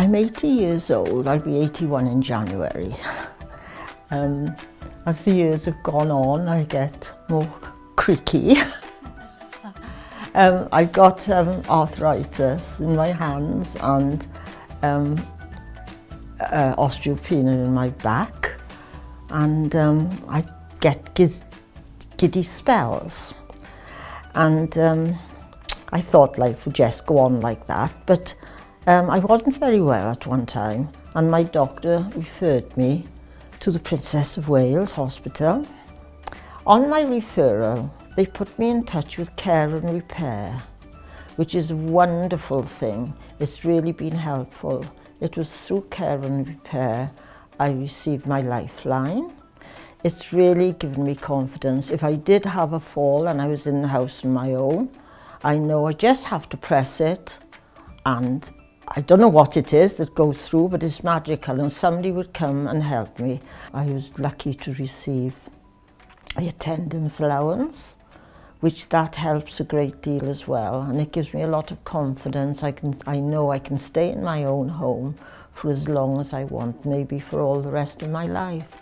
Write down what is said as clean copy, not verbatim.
I'm 80 years old, I'll be 81 in January. As the years have gone on, I get more creaky. I've got arthritis in my hands and osteopenia in my back, and I get giddy spells. And I thought life would just go on like that, but I wasn't very well at one time, and my doctor referred me to the Princess of Wales Hospital. On my referral, they put me in touch with Care and Repair, which is a wonderful thing. It's really been helpful. It was through Care and Repair I received my LifeLine. It's really given me confidence. If I did have a fall and I was in the house on my own, I know I just have to press it, and I don't know what it is that goes through, but it's magical, and somebody would come and help me. I was lucky to receive an attendance allowance, which that helps a great deal as well, and it gives me a lot of confidence. I know I can stay in my own home for as long as I want, maybe for all the rest of my life.